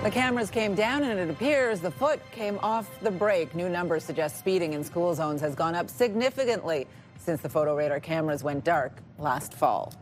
The cameras came down and it appears the foot came off the brake. New numbers suggest speeding in school zones has gone up significantly since the photo radar cameras went dark last fall.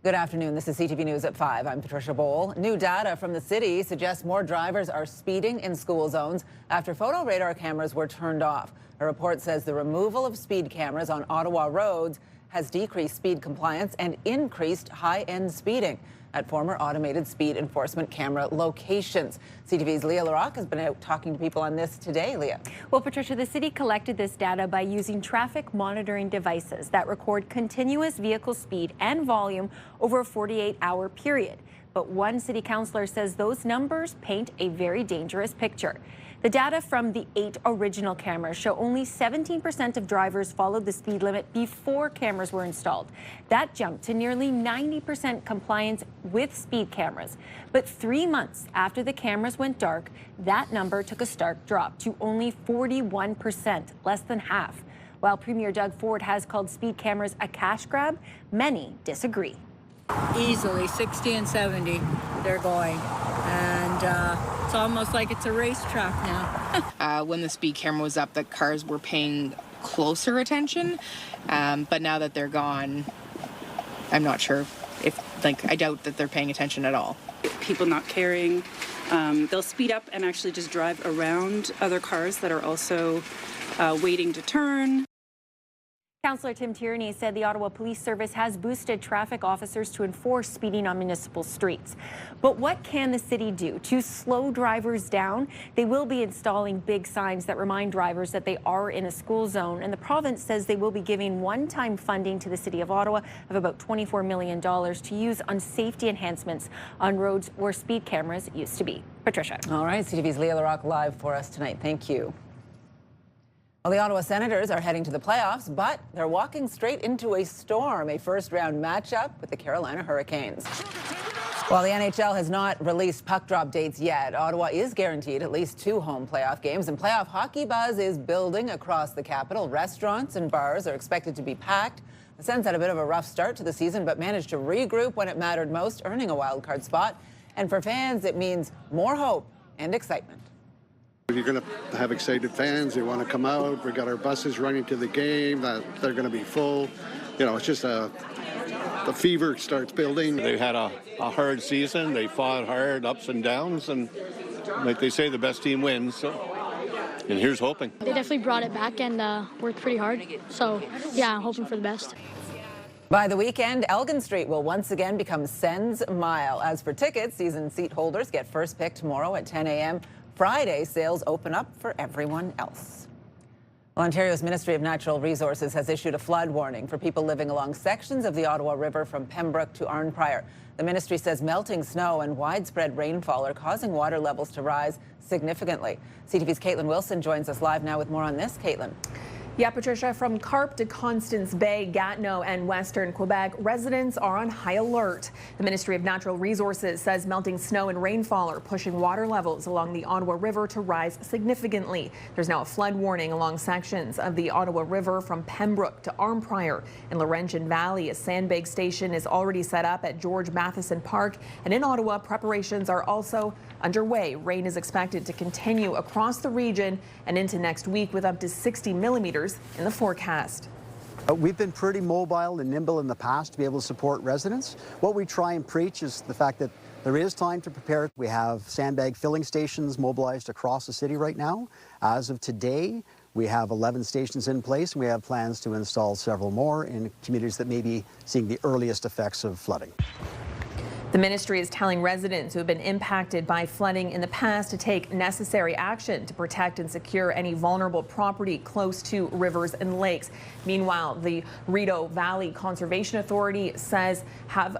Good afternoon. This is CTV News at 5. I'm Patricia Boal. New data from the city suggests more drivers are speeding in school zones after photo radar cameras were turned off. A report says the removal of speed cameras on Ottawa roads has decreased speed compliance and increased high-end speeding at former automated speed enforcement camera locations. CTV's Leah Larocque has been out talking to people on this today. Leah. Well, Patricia, the city collected this data by using traffic monitoring devices that record continuous vehicle speed and volume over a 48-hour period. But one city councillor says those numbers paint a very dangerous picture. The data from the 8 original cameras show only 17% of drivers followed the speed limit before cameras were installed. That jumped to nearly 90% compliance with speed cameras. But 3 months after the cameras went dark, that number took a stark drop to only 41%, less than half. While Premier Doug Ford has called speed cameras a cash grab, many disagree. Easily 60 and 70 they're going, and it's almost like it's a racetrack now. When the speed camera was up, the cars were paying closer attention, but now that they're gone, I'm not sure if, I doubt that they're paying attention at all. People not caring, they'll speed up and actually just drive around other cars that are also waiting to turn. Councillor Tim Tierney said the Ottawa Police Service has boosted traffic officers to enforce speeding on municipal streets. But what can the city do to slow drivers down? They will be installing big signs that remind drivers that they are in a school zone. And the province says they will be giving one-time funding to the City of Ottawa of about $24 million to use on safety enhancements on roads where speed cameras used to be. Patricia. All right, CTV's Leah Larocque live for us tonight. Thank you. Well, the Ottawa Senators are heading to the playoffs, but they're walking straight into a storm, a first-round matchup with the Carolina Hurricanes. While the NHL has not released puck drop dates yet, Ottawa is guaranteed at least 2 home playoff games, and playoff hockey buzz is building across the capital. Restaurants and bars are expected to be packed. The Sens had a bit of a rough start to the season, but managed to regroup when it mattered most, earning a wildcard spot. And for fans, it means more hope and excitement. You're going to have excited fans. They want to come out. We got our buses running to the game. They're going to be full. You know, it's just the fever starts building. They had a hard season. They fought hard, ups and downs, and like they say, the best team wins. So, and here's hoping. They definitely brought it back and worked pretty hard. So, yeah, I'm hoping for the best. By the weekend, Elgin Street will once again become Sens Mile. As for tickets, season seat holders get first pick tomorrow at 10 a.m. Friday, sales open up for everyone else. Well, Ontario's Ministry of Natural Resources has issued a flood warning for people living along sections of the Ottawa River from Pembroke to Arnprior. The ministry says melting snow and widespread rainfall are causing water levels to rise significantly. CTV's Caitlin Wilson joins us live now with more on this. Caitlin. Yeah, Patricia, from Carp to Constance Bay, Gatineau and Western Quebec, residents are on high alert. The Ministry of Natural Resources says melting snow and rainfall are pushing water levels along the Ottawa River to rise significantly. There's now a flood warning along sections of the Ottawa River from Pembroke to Arnprior. In Laurentian Valley, a sandbag station is already set up at George Matheson Park. And in Ottawa, preparations are also underway. Rain is expected to continue across the region and into next week with up to 60 millimetres in the forecast. We've been pretty mobile and nimble in the past to be able to support residents. What we try and preach is the fact that there is time to prepare. We have sandbag filling stations mobilized across the city right now. As of today, we have 11 stations in place, and we have plans to install several more in communities that may be seeing the earliest effects of flooding. The ministry is telling residents who have been impacted by flooding in the past to take necessary action to protect and secure any vulnerable property close to rivers and lakes. Meanwhile, the Rideau Valley Conservation Authority says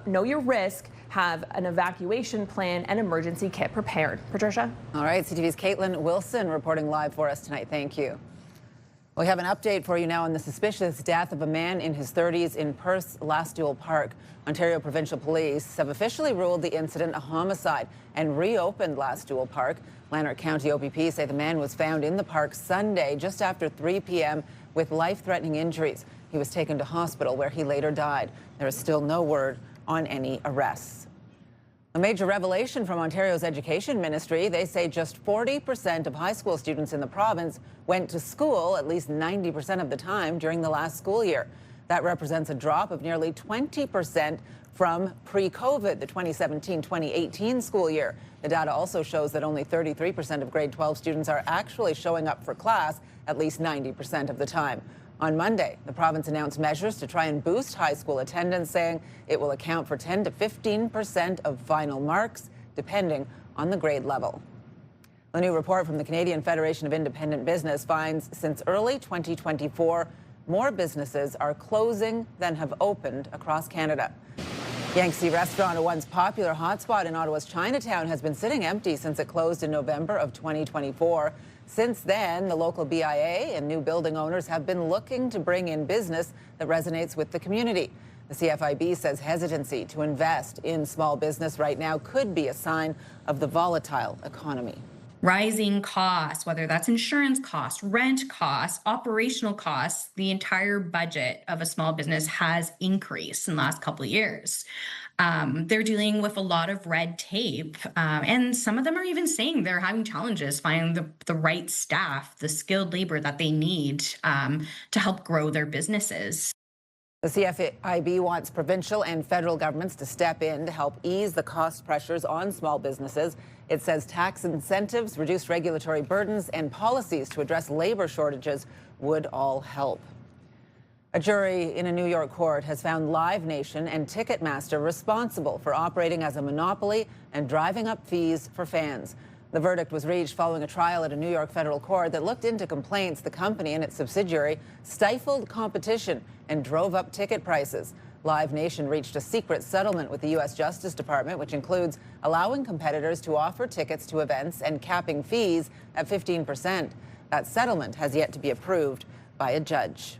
know your risk, have an evacuation plan and emergency kit prepared. Patricia? All right, CTV's Caitlin Wilson reporting live for us tonight. Thank you. We have an update for you now on the suspicious death of a man in his 30s in Perth's Lastduel Park. Ontario Provincial Police have officially ruled the incident a homicide and reopened Lastduel Park. Lanark County OPP say the man was found in the park Sunday just after 3 p.m. with life-threatening injuries. He was taken to hospital where he later died. There is still no word on any arrests. A major revelation from Ontario's Education Ministry. They say just 40% of high school students in the province went to school at least 90% of the time during the last school year. That represents a drop of nearly 20% from pre-COVID, the 2017-2018 school year. The data also shows that only 33% of grade 12 students are actually showing up for class at least 90% of the time. On Monday, the province announced measures to try and boost high school attendance, saying it will account for 10 to 15% of final marks, depending on the grade level. A new report from the Canadian Federation of Independent Business finds since early 2024, more businesses are closing than have opened across Canada. Yangtze Restaurant, a once popular hotspot in Ottawa's Chinatown, has been sitting empty since it closed in November of 2024. Since then, the local BIA and new building owners have been looking to bring in business that resonates with the community. The CFIB says hesitancy to invest in small business right now could be a sign of the volatile economy. Rising costs, whether that's insurance costs, rent costs, operational costs, the entire budget of a small business has increased in the last couple of years. They're dealing with a lot of red tape, and some of them are even saying they're having challenges finding the right staff, the skilled labor that they need to help grow their businesses. The CFIB wants provincial and federal governments to step in to help ease the cost pressures on small businesses. It says tax incentives, reduced regulatory burdens, and policies to address labor shortages would all help. A jury in a New York court has found Live Nation and Ticketmaster responsible for operating as a monopoly and driving up fees for fans. The verdict was reached following a trial at a New York federal court that looked into complaints the company and its subsidiary stifled competition and drove up ticket prices. Live Nation reached a secret settlement with the U.S. Justice Department, which includes allowing competitors to offer tickets to events and capping fees at 15%. That settlement has yet to be approved by a judge.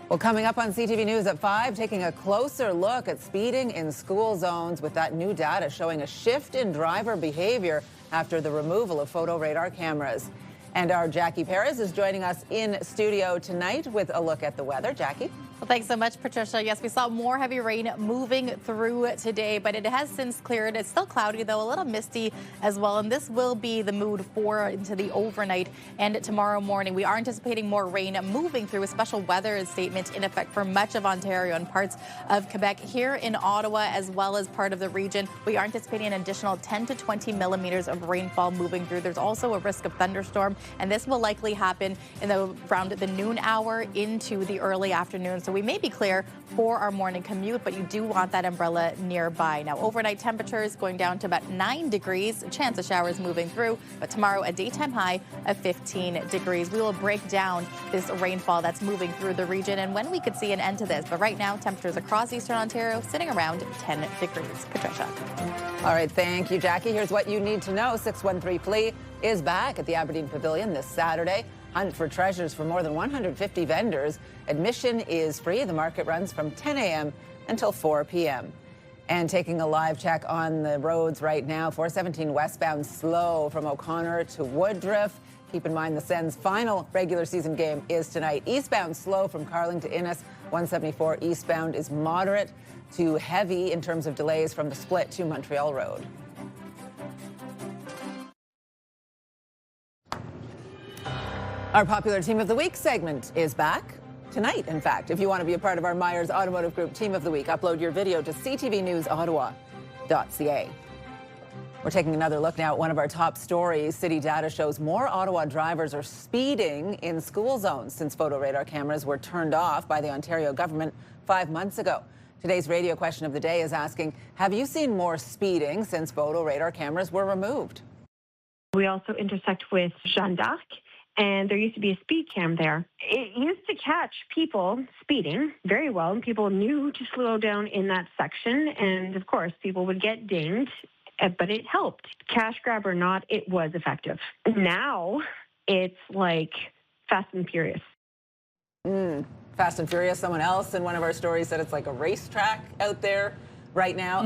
Well, coming up on CTV News at 5, taking a closer look at speeding in school zones with that new data showing a shift in driver behavior after the removal of photo radar cameras. And our Jackie Perez is joining us in studio tonight with a look at the weather. Jackie? Well, thanks so much, Patricia. Yes, we saw more heavy rain moving through today, but it has since cleared. It's still cloudy, though, a little misty as well, and this will be the mood for into the overnight and tomorrow morning. We are anticipating more rain moving through. A special weather statement in effect for much of Ontario and parts of Quebec. Here in Ottawa, as well as part of the region, we are anticipating an additional 10 to 20 millimeters of rainfall moving through. There's also a risk of thunderstorm, and this will likely happen in around the noon hour into the early afternoon. So we may be clear for our morning commute, but you do want that umbrella nearby. Now, overnight temperatures going down to about 9 degrees, a chance of showers moving through, but tomorrow a daytime high of 15 degrees. We will break down this rainfall that's moving through the region and when we could see an end to this. But right now, temperatures across eastern Ontario sitting around 10 degrees. Patricia. All right, thank you, Jackie. Here's what you need to know. 613 Flea is back at the Aberdeen Pavilion this Saturday. Hunt for treasures for more than 150 vendors. Admission is free. The market runs from 10 a.m. until 4 p.m. And taking a live check on the roads right now, 417 westbound slow from O'Connor to Woodruff. Keep in mind the Sens' final regular season game is tonight. Eastbound slow from Carling to Innis. 174 eastbound is moderate to heavy in terms of delays from the split to Montreal Road. Our popular Team of the Week segment is back tonight, in fact. If you want to be a part of our Myers Automotive Group Team of the Week, upload your video to ctvnewsottawa.ca. We're taking another look now at one of our top stories. City data shows more Ottawa drivers are speeding in school zones since photo radar cameras were turned off by the Ontario government 5 months ago. Today's radio question of the day is asking, have you seen more speeding since photo radar cameras were removed? We also intersect with Jeanne d'Arc, and there used to be a speed cam there. It used to catch people speeding very well, and people knew to slow down in that section. And, of course, people would get dinged, but it helped. Cash grab or not, it was effective. Now it's like Fast and Furious. Fast and Furious. Someone else in one of our stories said it's like a racetrack out there right now.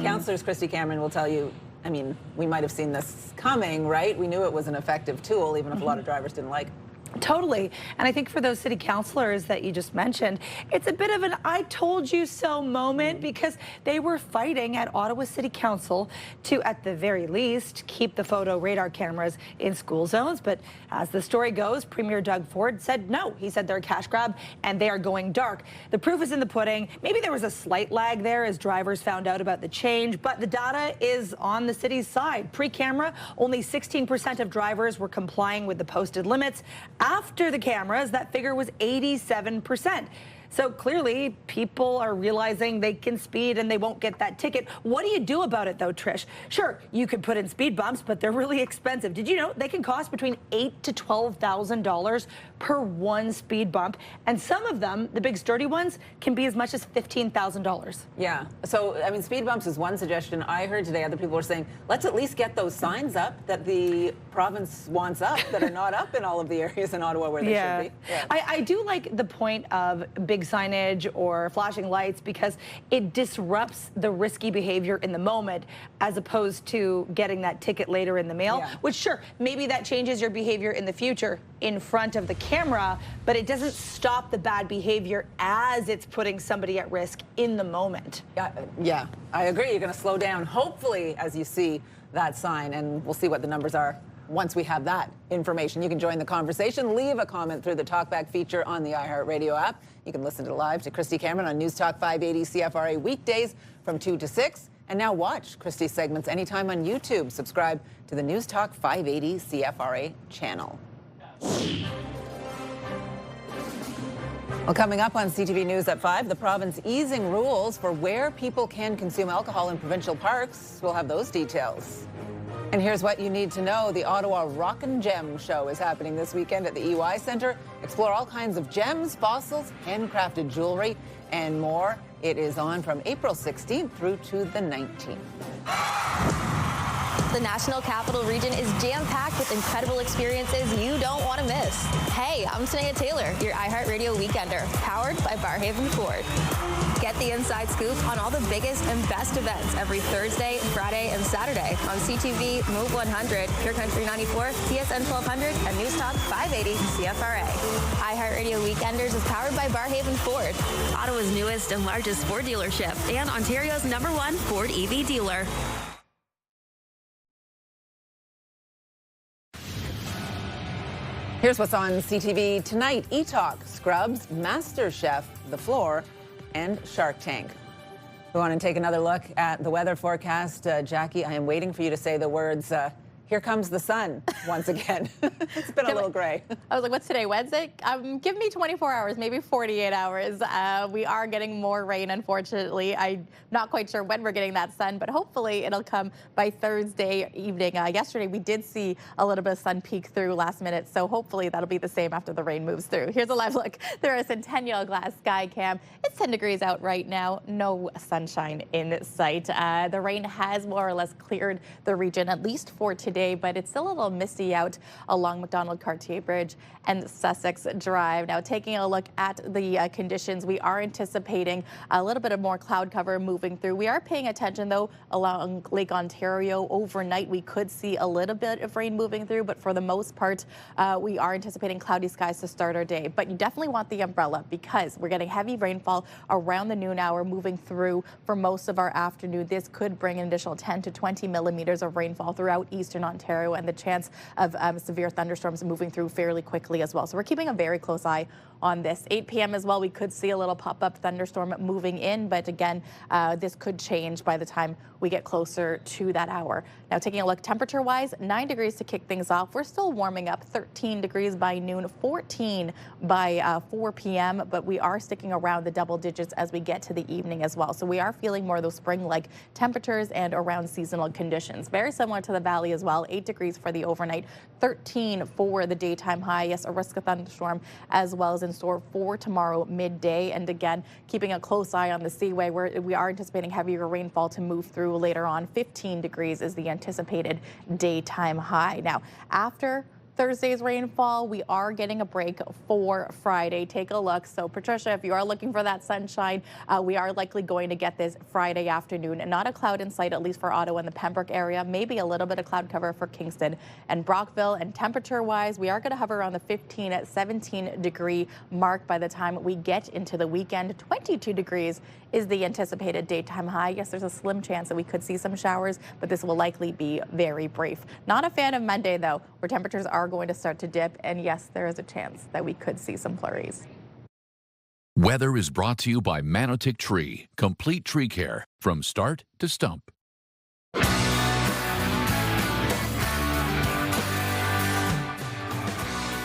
Councillors Christy Cameron will tell you, I mean, we might have seen this coming, right? We knew it was an effective tool, even if a lot of drivers didn't like it. Totally. And I think for those city councilors that you just mentioned, it's a bit of an I told you so moment because they were fighting at Ottawa City Council to, at the very least, keep the photo radar cameras in school zones. But as the story goes, Premier Doug Ford said no. He said they're a cash grab and they are going dark. The proof is in the pudding. Maybe there was a slight lag there as drivers found out about the change, but the data is on the city's side. Pre-camera, only 16% of drivers were complying with the posted limits. After the cameras, that figure was 87%. So clearly, people are realizing they can speed and they won't get that ticket. What do you do about it, though, Trish? Sure, you could put in speed bumps, but they're really expensive. Did you know they can cost between $8,000 to $12,000 per one speed bump? And some of them, the big sturdy ones, can be as much as $15,000. Yeah. So, I mean, speed bumps is one suggestion. I heard today other people were saying, let's at least get those signs up that the province wants up that are not up in all of the areas in Ottawa where they should be. Yeah. I do like the point of big signage or flashing lights because it disrupts the risky behavior in the moment as opposed to getting that ticket later in the mail, which sure, maybe that changes your behavior in the future in front of the camera, but it doesn't stop the bad behavior as it's putting somebody at risk in the moment. Yeah, I agree. You're going to slow down, hopefully, as you see that sign, and we'll see what the numbers are once we have that information. You can join the conversation. Leave a comment through the Talkback feature on the iHeartRadio app. You can listen to live to Christy Cameron on News Talk 580 CFRA weekdays from 2 to 6. And now watch Christy's segments anytime on YouTube. Subscribe to the News Talk 580 CFRA channel. Well, coming up on CTV News at 5, the province easing rules for where people can consume alcohol in provincial parks. We'll have those details. And here's what you need to know. The Ottawa Rockin' Gem Show is happening this weekend at the EY Centre. Explore all kinds of gems, fossils, handcrafted jewelry, and more. It is on from April 16th through to the 19th. The National Capital Region is jam-packed with incredible experiences you don't want to miss. Hey, I'm Tanea Taylor, your iHeartRadio Weekender, powered by Barhaven Ford. Get the inside scoop on all the biggest and best events every Thursday, Friday, and Saturday on CTV, Move 100, Pure Country 94, TSN 1200, and News Talk 580 CFRA. iHeartRadio Weekenders is powered by Barhaven Ford, Ottawa's newest and largest Ford dealership, and Ontario's #1 Ford EV dealer. Here's what's on CTV tonight. E-Talk, Scrubs, MasterChef, The Floor, and Shark Tank. We want to take another look at the weather forecast. Jackie, I am waiting for you to say the words, here comes the sun once again. It's been a little gray. I was like, what's today, Wednesday? Give me 24 hours, maybe 48 hours. We are getting more rain, unfortunately. I'm not quite sure when we're getting that sun, but hopefully it'll come by Thursday evening. Yesterday, we did see a little bit of sun peek through last minute, so hopefully that'll be the same after the rain moves through. Here's a live look. There is Centennial Glass Sky Cam. It's 10 degrees out right now. No sunshine in sight. The rain has more or less cleared the region, at least for today, but it's still a little misty out along Macdonald-Cartier Bridge and Sussex Drive. Now, taking a look at the conditions, we are anticipating a little bit of more cloud cover moving through. We are paying attention, though, along Lake Ontario. Overnight, we could see a little bit of rain moving through, but for the most part, we are anticipating cloudy skies to start our day. But you definitely want the umbrella because we're getting heavy rainfall around the noon hour moving through for most of our afternoon. This could bring an additional 10 to 20 millimeters of rainfall throughout eastern Ontario and the chance of severe thunderstorms moving through fairly quickly as well. So we're keeping a very close eye on this. 8 p.m. as well, we could see a little pop-up thunderstorm moving in, but again, this could change by the time we get closer to that hour. Now, taking a look temperature-wise, 9 degrees to kick things off. We're still warming up, 13 degrees by noon, 14 by 4 p.m., but we are sticking around the double digits as we get to the evening as well. So we are feeling more of those spring-like temperatures and around seasonal conditions. Very similar to the valley as well, 8 degrees for the overnight, 13 for the daytime high. Yes, a risk of thunderstorm as well as in store for tomorrow midday. And again, keeping a close eye on the seaway where we are anticipating heavier rainfall to move through later on. 15 degrees is the anticipated daytime high. Now, after Thursday's rainfall. We are getting a break for Friday. Take a look. So Patricia, if you are looking for that sunshine, we are likely going to get this Friday afternoon. Not a cloud in sight, at least for Ottawa and the Pembroke area. Maybe a little bit of cloud cover for Kingston and Brockville. And temperature-wise, we are going to hover around the 15 at 17 degree mark by the time we get into the weekend. 22 degrees is the anticipated daytime high. Yes, there's a slim chance that we could see some showers, but this will likely be very brief. Not a fan of Monday, though, where temperatures are going to start to dip. And yes, there is a chance that we could see some flurries. Weather is brought to you by Manotick Tree. Complete tree care from start to stump.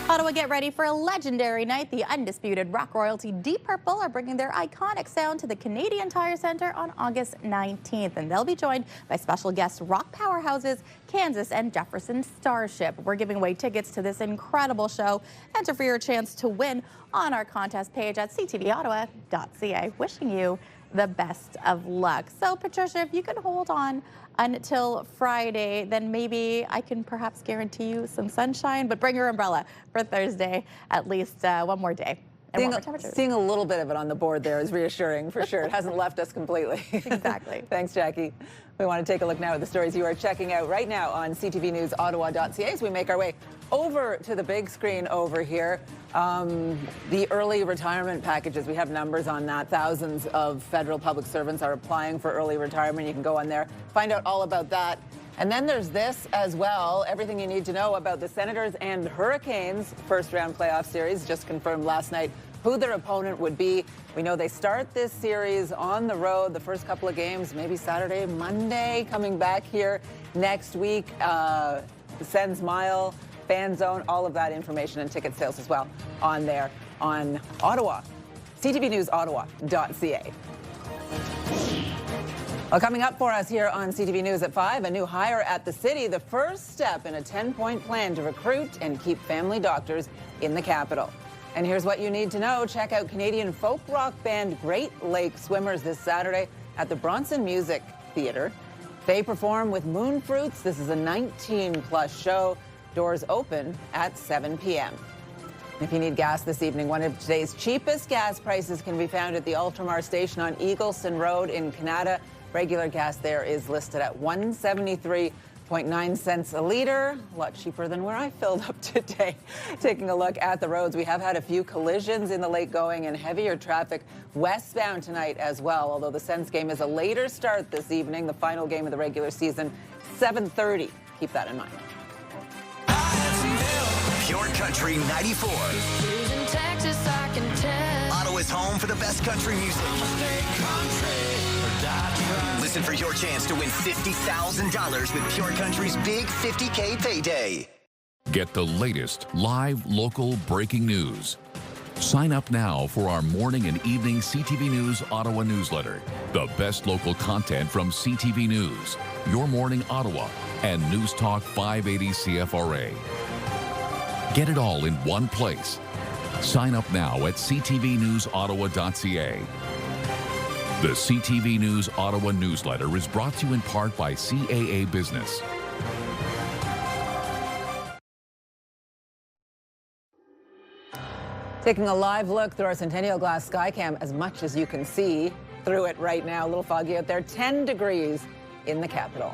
Ottawa, get ready for a legendary night. The undisputed rock royalty Deep Purple are bringing their iconic sound to the Canadian Tire Centre on August 19th. And they'll be joined by special guest rock powerhouses Kansas and Jefferson Starship. We're giving away tickets to this incredible show. Enter for your chance to win on our contest page at ctvottawa.ca. Wishing you the best of luck. So, Patricia, if you could hold on until Friday, then maybe I can perhaps guarantee you some sunshine, but bring your umbrella for Thursday, at least one more day. Seeing a little bit of it on the board there is reassuring, for sure. It hasn't left us completely. Exactly. Thanks, Jackie. We want to take a look now at the stories you are checking out right now on ctvnewsottawa.ca as we make our way over to the big screen over here. The early retirement packages, we have numbers on that. Thousands of federal public servants are applying for early retirement. You can go on there, find out all about that. And then there's this as well, everything you need to know about the Senators and Hurricanes first round playoff series. Just confirmed last night who their opponent would be. We know they start this series on the road, the first couple of games, maybe Saturday, Monday, coming back here next week. Sens Mile, Fan Zone, all of that information and ticket sales as well on there on Ottawa, ctvnewsottawa.ca. Well, coming up for us here on CTV News at 5, a new hire at the city, the first step in a 10-point plan to recruit and keep family doctors in the capital. And here's what you need to know. Check out Canadian folk rock band Great Lake Swimmers this Saturday at the Bronson Music Theatre. They perform with Moonfruits. This is a 19-plus show. Doors open at 7 p.m. If you need gas this evening, one of today's cheapest gas prices can be found at the Ultramar station on Eagleston Road in Canada. Regular gas there is listed at 173.9 cents a litre, a lot cheaper than where I filled up today. Taking a look at the roads, we have had a few collisions in the late going and heavier traffic westbound tonight as well, although the Sens game is a later start this evening, the final game of the regular season, 7:30. Keep that in mind. Pure Country 94. Texas, I can tell. Ottawa's home for the best country music. Listen for your chance to win $50,000 with Pure Country's big $50K payday. Get the latest live local breaking news. Sign up now for our morning and evening CTV News Ottawa newsletter. The best local content from CTV News, Your Morning Ottawa, and News Talk 580 CFRA. Get it all in one place. Sign up now at ctvnewsottawa.ca. The CTV News Ottawa newsletter is brought to you in part by CAA Business. Taking a live look through our Centennial Glass Skycam, as much as you can see through it right now. A little foggy out there, 10 degrees in the capital.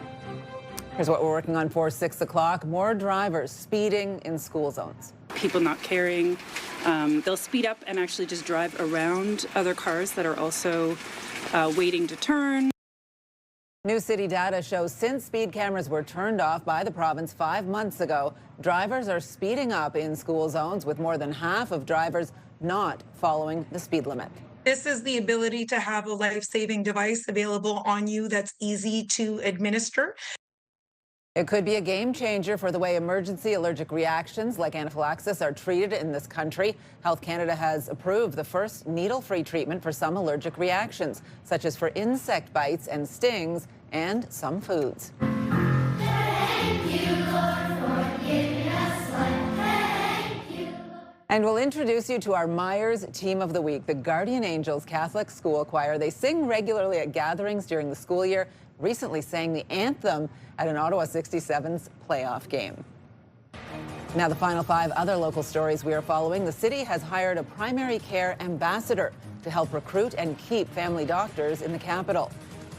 Here's what we're working on for 6 o'clock. More drivers speeding in school zones. People not caring. They'll speed up and actually just drive around other cars that are also waiting to turn. New city data shows since speed cameras were turned off by the province 5 months ago, drivers are speeding up in school zones, with more than half of drivers not following the speed limit. This is the ability to have a life-saving device available on you that's easy to administer. It could be a game changer for the way emergency allergic reactions like anaphylaxis are treated in this country. Health Canada has approved the first needle-free treatment for some allergic reactions, such as for insect bites and stings and some foods. And we'll introduce you to our Myers Team of the Week, the Guardian Angels Catholic School Choir. They sing regularly at gatherings during the school year, recently sang the anthem at an Ottawa 67's playoff game. Now, the final 5 other local stories we are following. The city has hired a primary care ambassador to help recruit and keep family doctors in the capital.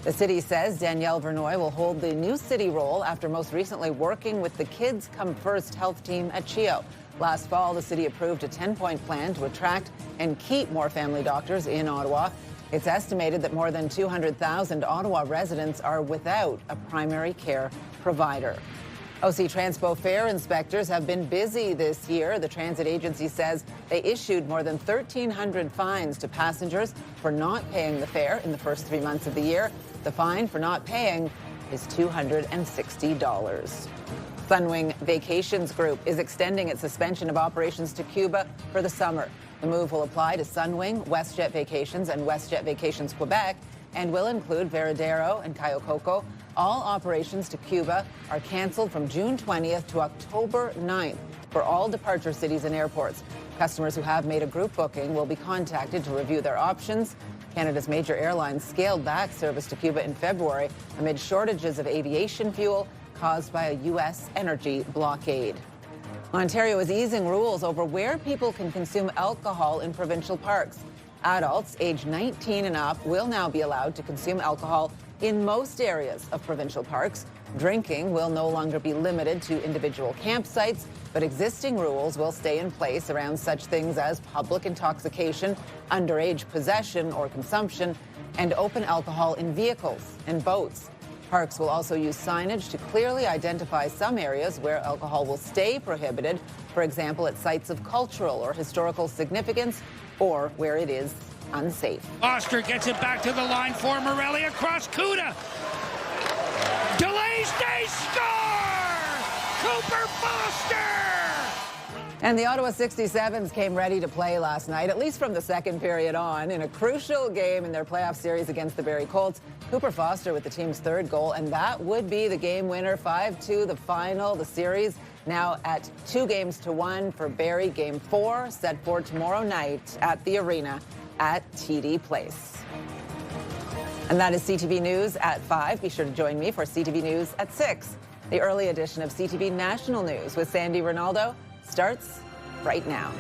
The city says Danielle Vernoy will hold the new city role after most recently working with the Kids Come First health team at CHEO. Last fall, the city approved a 10-point plan to attract and keep more family doctors in Ottawa. It's estimated that more than 200,000 Ottawa residents are without a primary care provider. OC Transpo fare inspectors have been busy this year. The transit agency says they issued more than 1,300 fines to passengers for not paying the fare in the first 3 months of the year. The fine for not paying is $260. Sunwing Vacations Group is extending its suspension of operations to Cuba for the summer. The move will apply to Sunwing, WestJet Vacations, and WestJet Vacations Quebec, and will include Veradero and Cayo Coco. All operations to Cuba are canceled from June 20th to October 9th for all departure cities and airports. Customers who have made a group booking will be contacted to review their options. Canada's major airlines scaled back service to Cuba in February amid shortages of aviation fuel caused by a U.S. energy blockade. Ontario is easing rules over where people can consume alcohol in provincial parks. Adults aged 19 and up will now be allowed to consume alcohol in most areas of provincial parks. Drinking will no longer be limited to individual campsites, but existing rules will stay in place around such things as public intoxication, underage possession or consumption, and open alcohol in vehicles and boats. Parks will also use signage to clearly identify some areas where alcohol will stay prohibited, for example, at sites of cultural or historical significance or where it is unsafe. Foster gets it back to the line for Morelli across Cuda. Delays, they score! Cooper Foster! And the Ottawa 67s came ready to play last night, at least from the second period on, in a crucial game in their playoff series against the Barrie Colts. Cooper Foster with the team's 3rd goal, and that would be the game winner. 5-2 the final. The series now at 2-1 for Barrie. Game 4 set for tomorrow night at the arena at TD Place. And that is CTV News at 5. Be sure to join me for CTV News at 6. The early edition of CTV National News with Sandy Ronaldo starts right now.